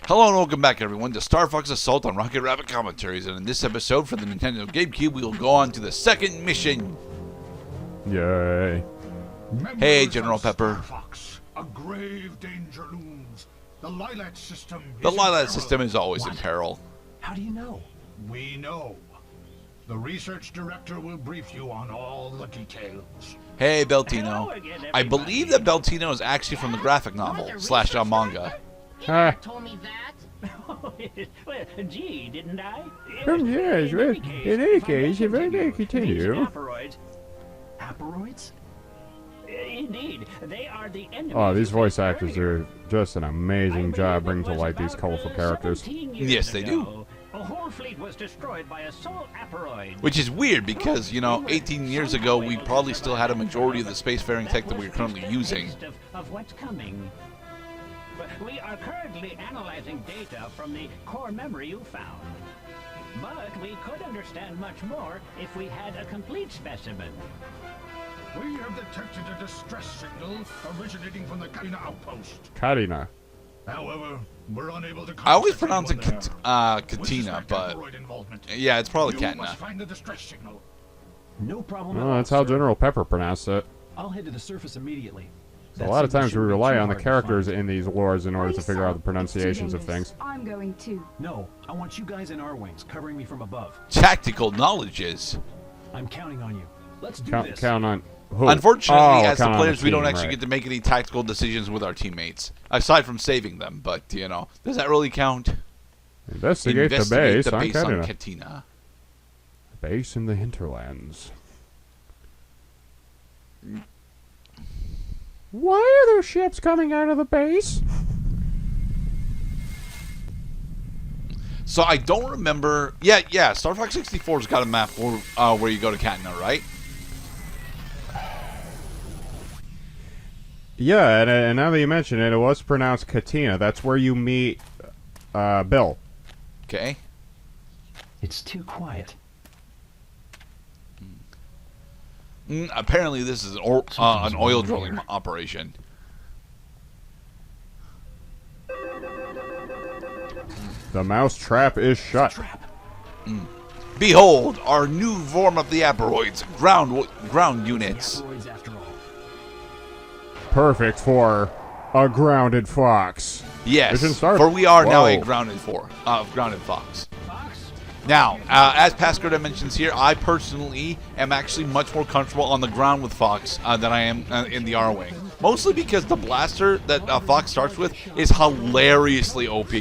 Hello and welcome back everyone to StarFox Assault on Rocket Rabbit Commentaries, and in this episode for the Nintendo GameCube we will go on to the second mission. Yay. Hey General Pepper. StarFox, a grave danger looms. The Lylat System The Lylat System is always in peril. How do you know? We know. The research director will brief you on all the details. Hey Beltino. I believe that Beltino is actually from the graphic novel / manga. Told me that. Well, gee, didn't I? Yes, well, in any case, if I may continue. Aparoids. Aparoids? Indeed, they are the enemy. Oh, these voice actors do just an amazing job bringing to light these colorful characters. Yes, they do. A whole fleet was destroyed by a sole Aparoid. Which is weird because, you know, 18 years ago we probably still had a majority of the spacefaring tech that we're currently using. Of what's coming. But we are currently analyzing data from the core memory you found. But we could understand much more if we had a complete specimen. We have detected a distress signal originating from the Katina outpost. Katina. However, we're unable to. I always pronounce it Katina, but yeah, it's probably You must Katina. find the distress signal. No problem. Well, that's how General Pepper pronounced it. I'll head to the surface immediately. So a lot of times we rely on the characters in these lores in order to figure out the pronunciations of things. I'm going too. No, I want you guys in our wings, covering me from above. Tactical knowledges. I'm counting on you. Let's do this. Count on who? Unfortunately, as the count on players, we don't team, actually right. get to make any tactical decisions with our teammates, aside from saving them. But you know, does that really count? Investigate the base on on Katina. Katina. Base in the hinterlands. Why are there ships coming out of the base? So I don't remember. Yeah. StarFox 64's got a map where you go to Katina, right? Yeah, and now that you mention it, it was pronounced Katina. That's where you meet Bill. Okay. It's too quiet. Apparently, this is an oil drilling operation. The mouse trap is shut. Behold, our new form of the Aparoids, ground units. Aparoids after all. Perfect for a grounded fox. Yes, Mission start. for we are now a Whoa. grounded fox. Fox? Now, as Pascoda mentions here, I personally am actually much more comfortable on the ground with Fox than I am in the R-Wing. Mostly because the blaster that Fox starts with is hilariously OP.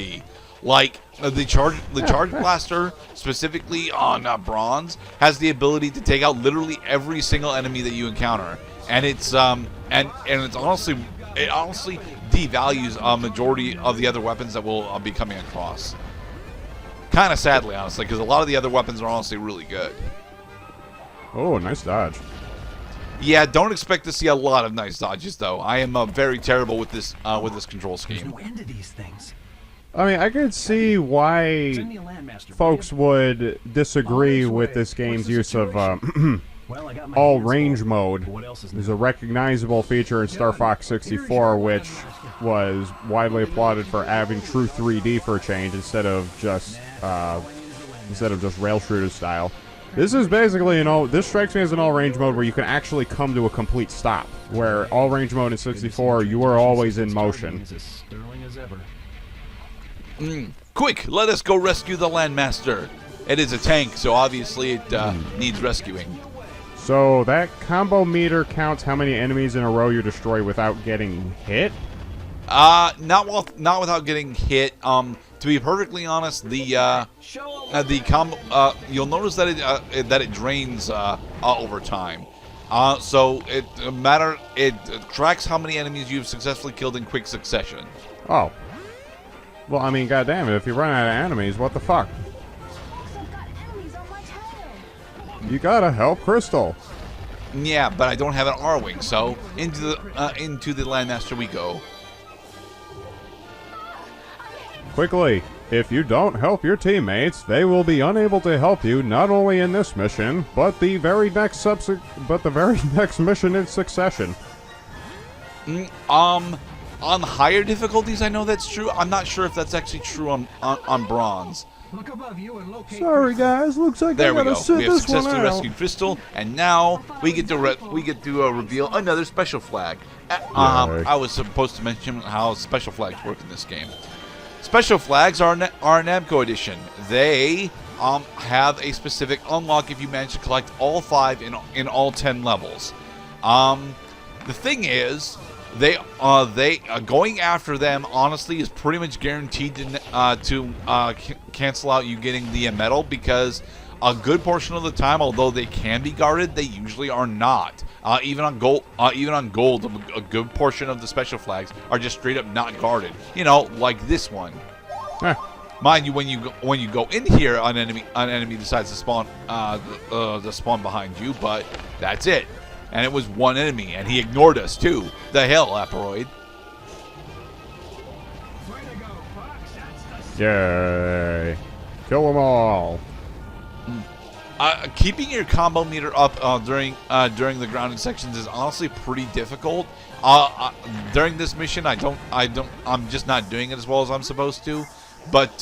Like, the charge blaster, specifically on Bronze, has the ability to take out literally every single enemy that you encounter. And it's, and it's honestly devalues a majority of the other weapons that will be coming across. Kind of sadly, honestly, because a lot of the other weapons are honestly really good. Oh, nice dodge. Yeah, don't expect to see a lot of nice dodges, though. I am very terrible with this control There's scheme. no end to these things. I mean, I could see why Send me a landmaster. folks would disagree with this game's use of Well, I got my all hands range full. mode. What else is There's a recognizable feature in StarFox 64, which was widely applauded for having true 3D for a change instead of just rail shooter style. This is basically this strikes me as an all range mode where you can actually come to a complete stop. Where all range mode in 64, you are always in motion. Is as sterling as ever. Quick, let us go rescue the Landmaster. It is a tank, so obviously it needs rescuing. So that combo meter counts how many enemies in a row you destroy without getting hit. Not without getting hit. To be perfectly honest, the combo you'll notice that it drains over time. So it tracks how many enemies you've successfully killed in quick succession. Oh. Well, I mean, goddamn it! If you run out of enemies, what the fuck? I've got enemies on my tail. You gotta help Crystal. Yeah, but I don't have an R-Wing, so into the Landmaster we go. Quickly, if you don't help your teammates, they will be unable to help you not only in this mission, but the very next mission in succession. On higher difficulties, I know that's true. I'm not sure if that's actually true on bronze. Look above you and locate. Sorry, guys. Looks like There I we gotta go. sit We have this one successfully out. rescued Crystal, and now we get to reveal another special flag. Yay. I was supposed to mention how special flags work in this game. Special flags are an Namco edition. They have a specific unlock if you manage to collect all 5 in all 10 levels. The thing is, they going after them honestly is pretty much guaranteed to cancel out you getting the medal, because a good portion of the time, although they can be guarded, they usually are not. Even on gold, a good portion of the special flags are just straight up not guarded. You know, like this one. Mind you, when you go in here, an enemy decides to spawn behind you, but that's it. And it was one enemy, and he ignored us too. The hell, Aparoid. Way to go, Fox. That's the Yay. Kill them all. Keeping your combo meter up during the grounded sections is honestly pretty difficult. During this mission, I'm just not doing it as well as I'm supposed to. But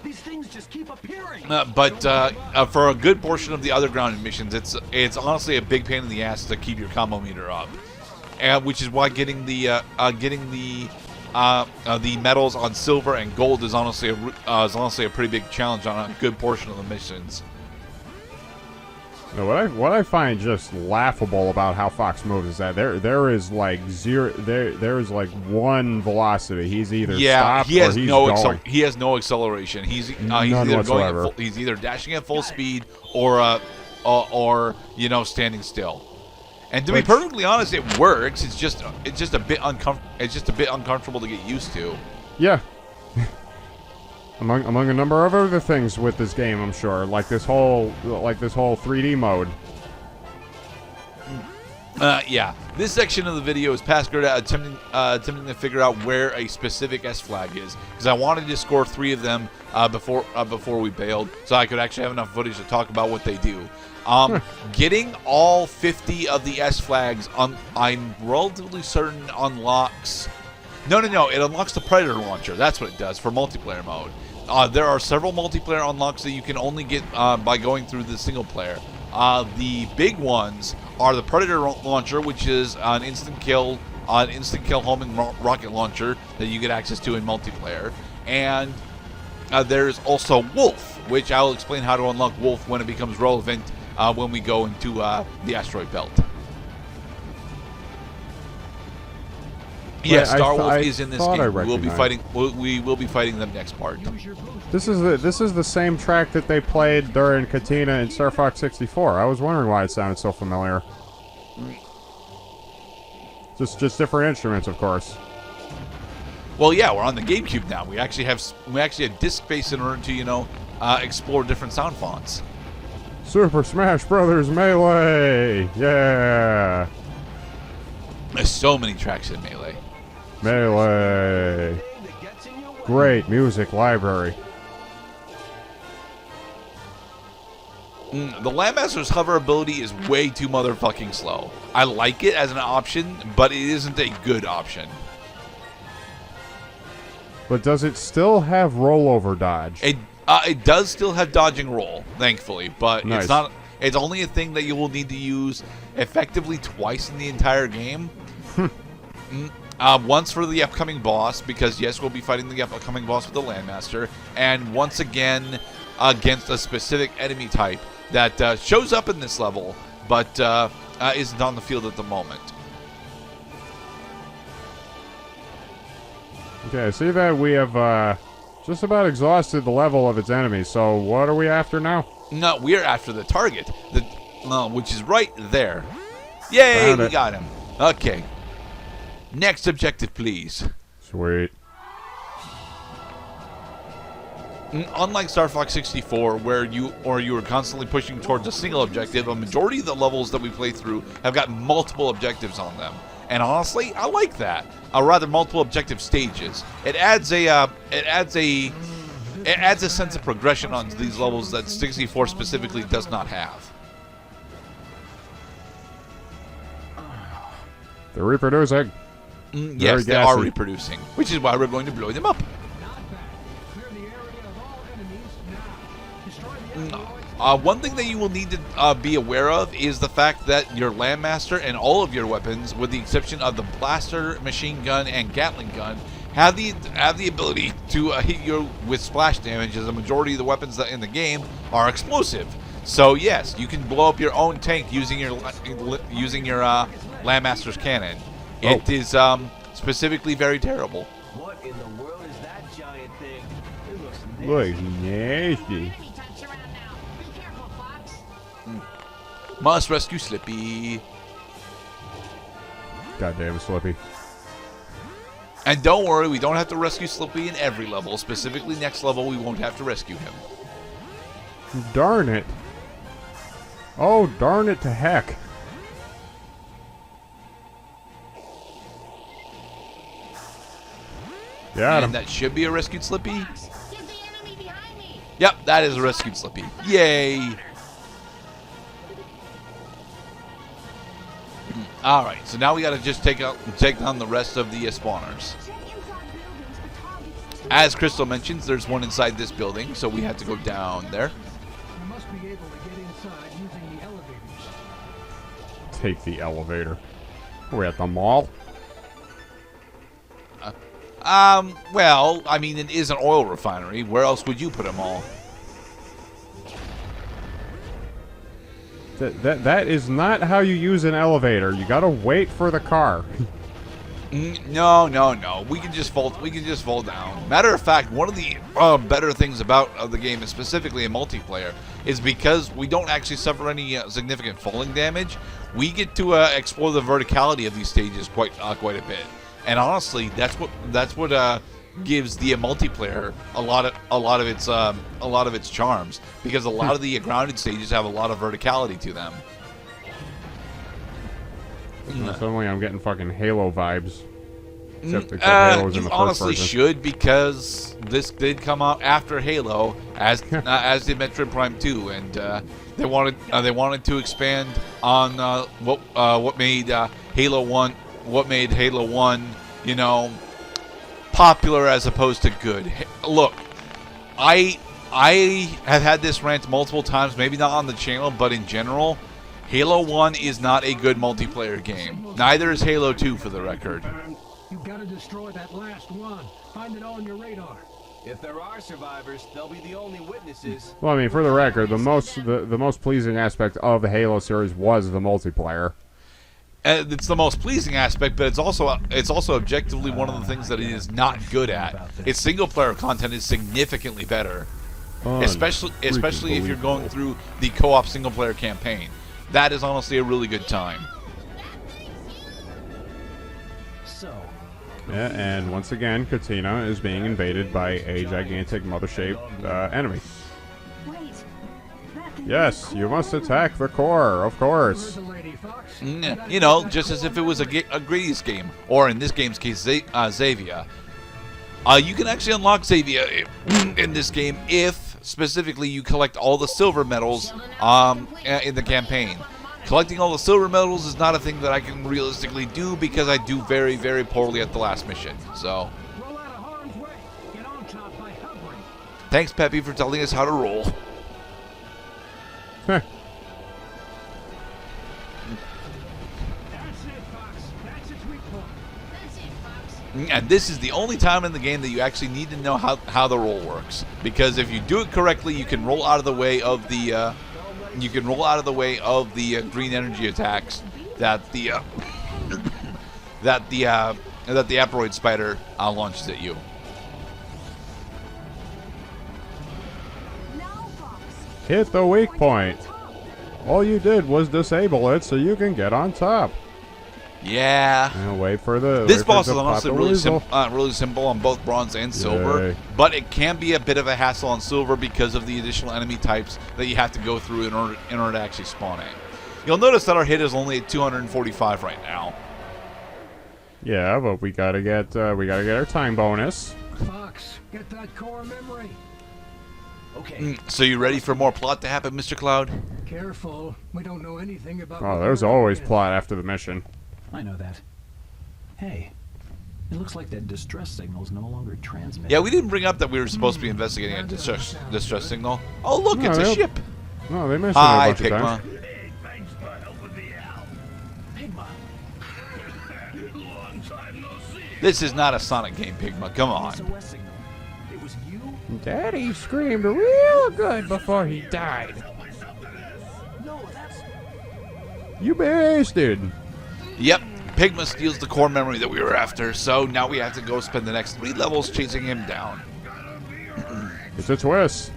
These things just keep appearing. for a good portion of the other grounded missions, it's honestly a big pain in the ass to keep your combo meter up, which is why getting the medals on silver and gold is honestly a pretty big challenge on a good portion of the missions. No, what I find just laughable about how Fox moves is that there is like there is like one velocity. He's either stopped he has or he's no going. he has no acceleration. He's None either whatsoever. he's either dashing at full speed or standing still. And to be perfectly honest, it works. It's just a bit uncomfortable to get used to. Yeah. Among a number of other things with this game, I'm sure, like this whole 3D mode. Yeah, this section of the video is Pascal attempting to figure out where a specific S flag is, because I wanted to score 3 of them before we bailed, so I could actually have enough footage to talk about what they do. Getting all 50 of the S flags, I'm relatively certain unlocks. No, it unlocks the Predator launcher. That's what it does for multiplayer mode. There are several multiplayer unlocks that you can only get by going through the single player. The big ones are the Predator launcher, which is an instant kill homing rocket launcher that you get access to in multiplayer, and there's also Wolf, which I'll explain how to unlock Wolf when it becomes relevant when we go into the asteroid belt. Yeah, Star Wolf is in this game. We will be fighting them next part. This is the same track that they played during Katina and StarFox 64. I was wondering why it sounded so familiar. Just different instruments, of course. Well, yeah, we're on the GameCube now. We actually have disk space in order to explore different sound fonts. Super Smash Brothers Melee! Yeah! There's so many tracks in Melee. Melee! Great music library. The Landmaster's hover ability is way too motherfucking slow. I like it as an option, but it isn't a good option. But does it still have rollover dodge? It does still have dodging roll, thankfully, but Nice. it's not. It's only a thing that you will need to use effectively twice in the entire game. Once for the upcoming boss, because yes, we'll be fighting the upcoming boss with the Landmaster, and once again against a specific enemy type that shows up in this level, but isn't on the field at the moment. Okay, I see that we have just about exhausted the level of its enemies, so what are we after now? No, we are after the target, which is right there. Yay, Found we it. got him. Okay. Next objective, please. Sweet. Unlike StarFox 64, where you were constantly pushing towards a single objective, a majority of the levels that we play through have got multiple objectives on them. And honestly, I like that. Rather, multiple objective stages. It adds a sense of progression on these levels that 64 specifically does not have. They're reproducing. Yes, they are reproducing, which is why we're going to blow them up. Clear the area of all enemies now. Destroy the Aparoids. One thing that you will need to be aware of is the fact that your Landmaster and all of your weapons, with the exception of the blaster, machine gun, and Gatling gun, have the ability to hit you with splash damage, as the majority of the weapons in the game are explosive. So yes, you can blow up your own tank using your Landmaster's cannon. It is specifically very terrible. What in the world is that giant thing? It looks Look, nasty. Must rescue Slippy. Goddamn Slippy. And don't worry, we don't have to rescue Slippy in every level. Specifically, next level, we won't have to rescue him. Darn it. Oh, darn it to heck. Got him. And that should be a rescued Slippy. Get the enemy behind me. Yep, that is a rescued Slippy. Yay! Alright, so now we gotta just take down the rest of the spawners. Check inside buildings for targets. As Crystal mentions, there's one inside this building, so we have to go down there. You must be able to get inside using the elevators. Take the elevator. We're at the mall. Well, I mean, it is an oil refinery. Where else would you put them all? That is not how you use an elevator. You gotta wait for the car. No. We can just fall down. Matter of fact, one of the better things about the game, and specifically in multiplayer, is because we don't actually suffer any significant falling damage. We get to explore the verticality of these stages quite a bit. And honestly, that's what gives the multiplayer a lot of its charms, because a lot of the grounded stages have a lot of verticality to them. Suddenly I'm getting fucking Halo vibes. Except Halo's in the you first honestly person. should, because this did come out after Halo, as did Metroid Prime 2, and they wanted to expand on what made Halo 1, popular as opposed to good. Look, I have had this rant multiple times, maybe not on the channel, but in general. Halo 1 is not a good multiplayer game. Neither is Halo 2, for the record. You've got to destroy that last one. Find it on your radar. If there are survivors, they'll be the only witnesses. Well, I mean, for the record, the most pleasing aspect of the Halo series was the multiplayer. It's the most pleasing aspect, but it's also objectively one of the things that it is not good at. Its single player content is significantly better, especially if you're going through the co-op single player campaign. That is honestly a really good time. So, Yeah, and once again, Katina is being invaded by a gigantic mother-shaped enemy. Wait. That thing Yes, is you core must memory. attack the core, of course. Where's the lady, Fox? You know, just as if it was a Gradius game, or in this game's case, Xavier. You can actually unlock Xavier in this game if, specifically, you collect all the silver medals in the campaign. Collecting all the silver medals is not a thing that I can realistically do because I do very, very poorly at the last mission. So, Roll out of harm's way. Get on top by hovering. thanks, Peppy, for telling us how to roll. Heh. That's it, Fox. That's its weak point. That's it, Fox. And this is the only time in the game that you actually need to know how the roll works. Because if you do it correctly, you can roll out of the way of the green energy attacks that the Aparoid spider launches at you. Now, Fox. Hit the weak point. All you did was disable it so you can get on top. Yeah. And wait for the. This wait for boss it is to honestly pop the weasel. really simple on both bronze and silver, Yay. but it can be a bit of a hassle on silver because of the additional enemy types that you have to go through in order to actually spawn it. You'll notice that our hit is only at 245 right now. Yeah, but we gotta get our time bonus. Fox, get that core memory. okay. So you ready for more plot to happen, Mr. Cloud? Careful. We don't know anything about. Oh, what there's we're always up plot after the mission. I know that. Hey, It looks like that distress signal is no longer transmitted. Yeah, we didn't bring up that we were supposed to be investigating a distress signal. Oh, look, No, it's a they- ship. No, they mentioned Hi, it a bunch of Pigma. times. Hey, thanks for helping me out. Pigma. Long time no see. This is not a Sonic game, Pigma. Come on. SOS signal. It was you? Daddy screamed real good before he died. No, that's... You bastard. Yep, Pigma steals the core memory that we were after, so now we have to go spend the next 3 levels chasing him down. It's a twist.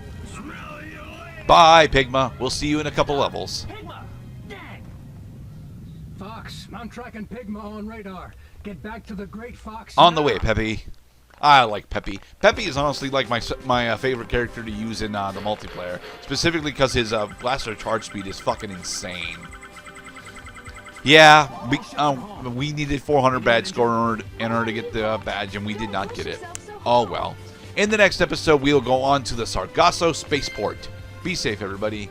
Bye, Pigma. We'll see you in a couple levels. Pigma! Dang! Fox, I'm tracking Pigma on radar. Get back to the Great Fox. On the now. way, Peppy. I like Peppy. Peppy is honestly like my favorite character to use in the multiplayer, specifically because his blaster charge speed is fucking insane. Yeah, we needed 400 badge score in order to get the badge, and we did not get it. Oh well. In the next episode, we'll go on to the Sargasso spaceport. Be safe, everybody.